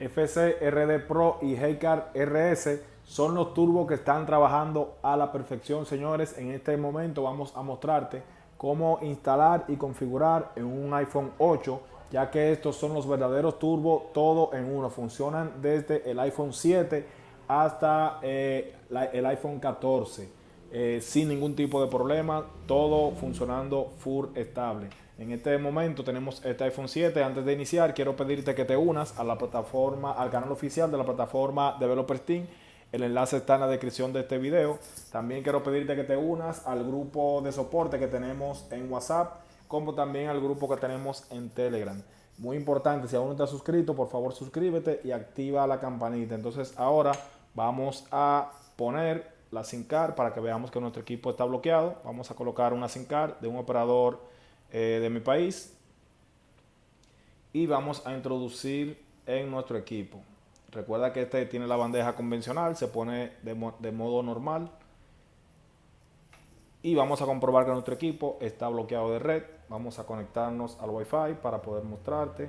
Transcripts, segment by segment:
FCRD Pro y Heycar RS son los turbos que están trabajando a la perfección, señores. En este momento vamos a mostrarte cómo instalar y configurar en un iPhone 8, ya que estos son los verdaderos turbos, todo en uno. Funcionan desde el iPhone 7 hasta el iPhone 14, sin ningún tipo de problema, todo funcionando full estable. En este momento tenemos este iPhone 7. Antes de iniciar, quiero pedirte que te unas a la plataforma, al canal oficial de la plataforma Developer Team. El enlace está en la descripción de este video. También quiero pedirte que te unas al grupo de soporte que tenemos en WhatsApp, como también al grupo que tenemos en Telegram. Muy importante, si aún no te has suscrito, por favor suscríbete y activa la campanita. Entonces ahora vamos a poner la SIM card para que veamos que nuestro equipo está bloqueado. Vamos a colocar una SIM card de un operador de mi país y vamos a introducir en nuestro equipo. Recuerda que este tiene la bandeja convencional, se pone de modo normal y vamos a comprobar que nuestro equipo está bloqueado de red. Vamos a conectarnos al Wi-Fi para poder mostrarte.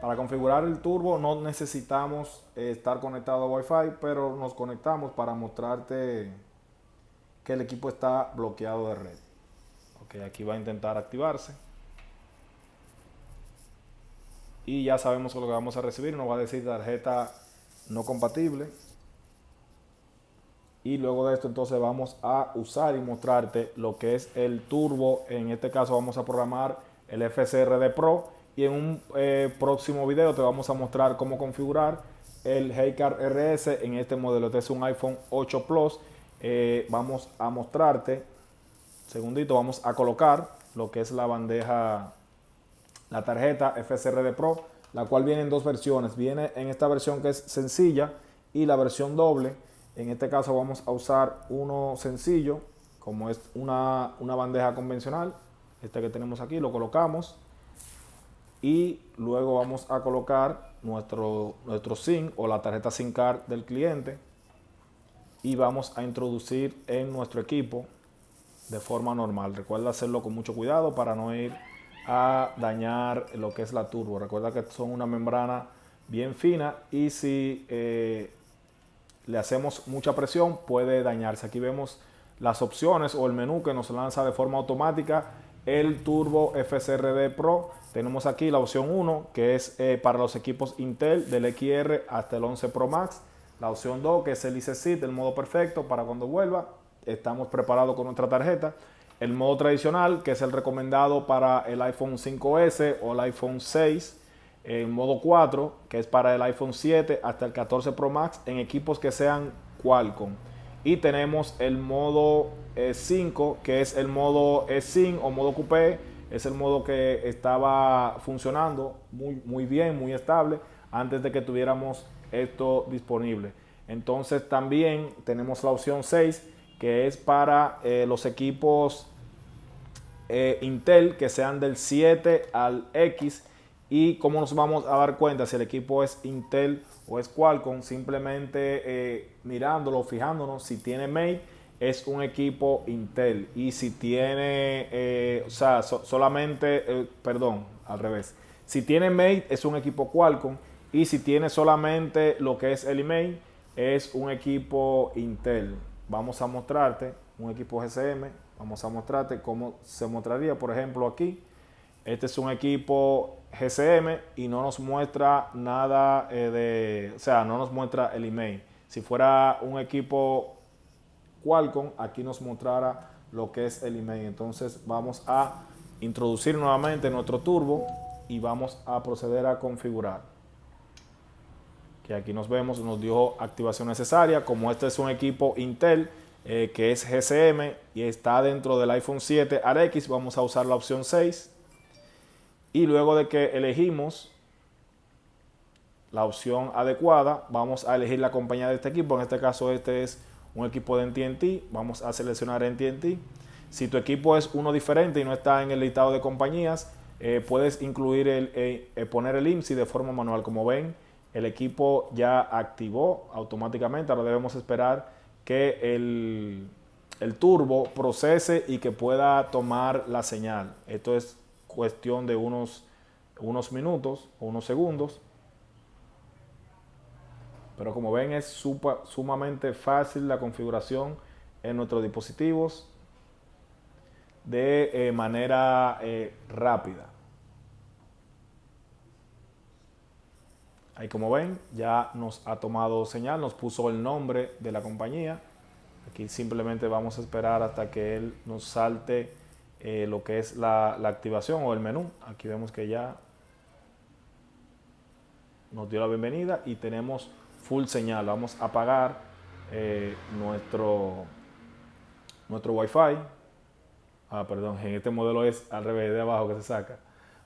Para configurar el turbo no necesitamos estar conectado a Wi-Fi, pero nos conectamos para mostrarte que el equipo está bloqueado de red. Ok, aquí va a intentar activarse. Y ya sabemos lo que vamos a recibir. Nos va a decir tarjeta no compatible. Y luego de esto entonces vamos a usar y mostrarte lo que es el turbo. En este caso vamos a programar el FCRD Pro. Y en un próximo video te vamos a mostrar cómo configurar el Heycar RS en este modelo. Este es un iPhone 8 Plus. Vamos a mostrarte, segundito, vamos a colocar lo que es la bandeja, la tarjeta FCRD Pro, la cual viene en dos versiones. Viene en esta versión que es sencilla y la versión doble. En este caso vamos a usar uno sencillo, como es una bandeja convencional. Este que tenemos aquí lo colocamos y luego vamos a colocar nuestro SIM o la tarjeta SIM card del cliente y vamos a introducir en nuestro equipo de forma normal. Recuerda hacerlo con mucho cuidado para no ir a dañar lo que es la turbo. Recuerda que son una membrana bien fina y si le hacemos mucha presión puede dañarse. Aquí vemos las opciones o el menú que nos lanza de forma automática el Turbo FCRD Pro. Tenemos aquí la opción 1, que es para los equipos Intel del XR hasta el 11 Pro Max. La opción 2, que es el ICSIT, el modo perfecto para cuando vuelva. Estamos preparados con nuestra tarjeta. El modo tradicional, que es el recomendado para el iPhone 5S o el iPhone 6. El modo 4, que es para el iPhone 7 hasta el 14 Pro Max en equipos que sean Qualcomm. Y tenemos el modo 5, que es el modo eSIM o modo coupé. Es el modo que estaba funcionando muy bien, muy estable, antes de que tuviéramos esto disponible. Entonces también tenemos la opción 6, que es para los equipos Intel que sean del 7 al X. Y cómo nos vamos a dar cuenta si el equipo es Intel o es Qualcomm, simplemente mirándolo, fijándonos. Si tiene Mate es un equipo Intel, y si tiene solamente perdón, al revés, si tiene Mate es un equipo Qualcomm, y si tiene solamente lo que es el email es un equipo Intel. Vamos a mostrarte un equipo GSM, vamos a mostrarte cómo se mostraría, por ejemplo aquí. Este es un equipo GSM y no nos muestra nada no nos muestra el email. Si fuera un equipo Qualcomm, aquí nos mostrara lo que es el email. Entonces vamos a introducir nuevamente nuestro turbo y vamos a proceder a configurar. Que aquí nos vemos, nos dio activación necesaria. Como este es un equipo Intel que es GSM y está dentro del iPhone 7 RX, vamos a usar la opción 6. Y luego de que elegimos la opción adecuada, vamos a elegir la compañía de este equipo. En este caso este es un equipo de AT&T. Vamos a seleccionar AT&T. Si tu equipo es uno diferente y no está en el listado de compañías, puedes incluir poner el IMSI de forma manual. Como ven, el equipo ya activó automáticamente. Ahora debemos esperar que el turbo procese y que pueda tomar la señal. Esto es cuestión de unos unos minutos o unos segundos. Pero como ven, es sumamente fácil la configuración en nuestros dispositivos de manera rápida. Ahí como ven, ya nos ha tomado señal, nos puso el nombre de la compañía. Aquí simplemente vamos a esperar hasta que él nos salte lo que es la activación o el menú. Aquí vemos que ya nos dio la bienvenida y tenemos full señal. Vamos a apagar nuestro Wi-Fi. Perdón, en este modelo es al revés, de abajo que se saca.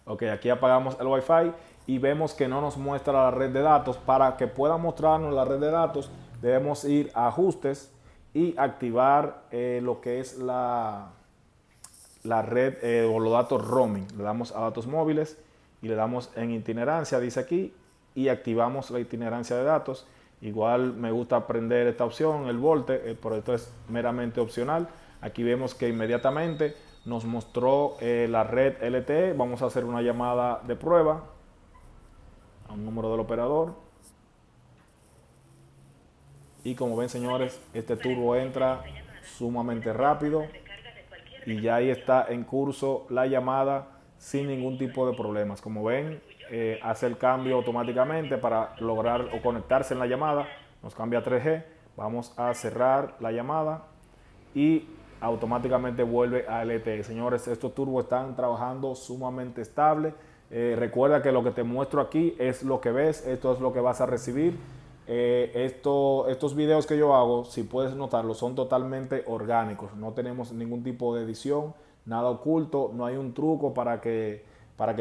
Ok, aquí apagamos el Wi-Fi y vemos que no nos muestra la red de datos. Para que pueda mostrarnos la red de datos, debemos ir a ajustes y activar lo que es la red o los datos roaming. Le damos a datos móviles y le damos en itinerancia, dice aquí, y activamos la itinerancia de datos. Igual me gusta prender esta opción, el volte, pero esto es meramente opcional. Aquí vemos que inmediatamente nos mostró la red LTE. Vamos a hacer una llamada de prueba a un número del operador. Y como ven, señores, este turbo entra sumamente rápido y ya ahí está en curso la llamada sin ningún tipo de problemas. Como ven, hace el cambio automáticamente para lograr o conectarse en la llamada. Nos cambia a 3G. Vamos a cerrar la llamada y automáticamente vuelve a LTE. Señores, estos turbos están trabajando sumamente estable. Recuerda que lo que te muestro aquí es lo que ves, esto es lo que vas a recibir. Estos videos que yo hago, si puedes notarlo, son totalmente orgánicos. No tenemos ningún tipo de edición, nada oculto, no hay un truco para que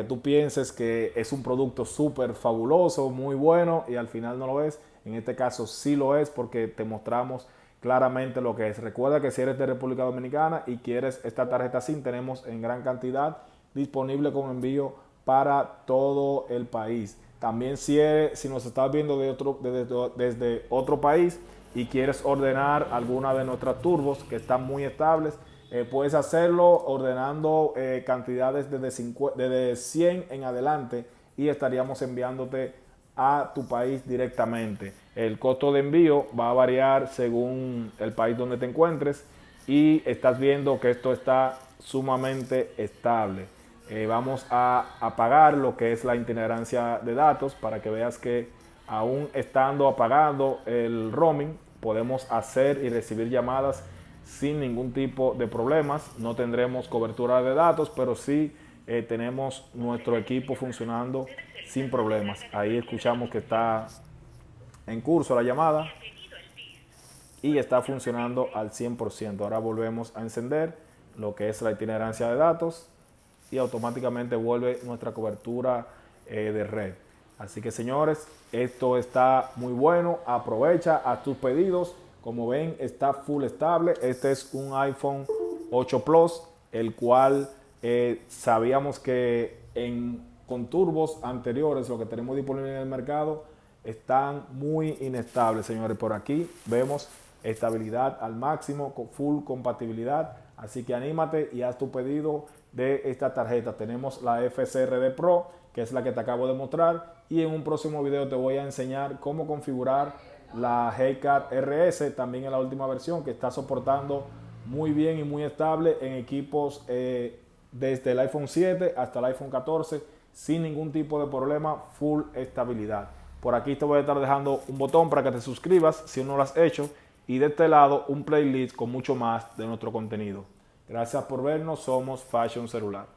tú pienses que es un producto súper fabuloso, muy bueno y al final no lo es. En este caso sí lo es porque te mostramos claramente lo que es. Recuerda que si eres de República Dominicana y quieres esta tarjeta SIM, tenemos en gran cantidad disponible con envío para todo el país. También si nos estás viendo desde otro país y quieres ordenar alguna de nuestras turbos que están muy estables, puedes hacerlo ordenando cantidades desde 100 en adelante y estaríamos enviándote a tu país directamente. El costo de envío va a variar según el país donde te encuentres y estás viendo que esto está sumamente estable. Vamos a apagar lo que es la itinerancia de datos para que veas que aún estando apagado el roaming podemos hacer y recibir llamadas sin ningún tipo de problemas. No tendremos cobertura de datos, pero sí tenemos nuestro equipo funcionando sin problemas. Ahí escuchamos que está en curso la llamada y está funcionando al 100%. Ahora volvemos a encender lo que es la itinerancia de datos y automáticamente vuelve nuestra cobertura de red. Así que señores, esto está muy bueno. Aprovecha, haz tus pedidos. Como ven, está full estable. Este es un iPhone 8 Plus, el cual sabíamos que con turbos anteriores, lo que tenemos disponible en el mercado, están muy inestables, señores. Por aquí vemos estabilidad al máximo, con full compatibilidad. Así que anímate y haz tu pedido de esta tarjeta. Tenemos la FSRD Pro, que es la que te acabo de mostrar, y en un próximo video te voy a enseñar cómo configurar la G-Card RS, también en la última versión, que está soportando muy bien y muy estable en equipos desde el iPhone 7 hasta el iPhone 14 sin ningún tipo de problema, full estabilidad. Por aquí te voy a estar dejando un botón para que te suscribas si no lo has hecho, y de este lado un playlist con mucho más de nuestro contenido. Gracias por vernos, somos Fashion Celular.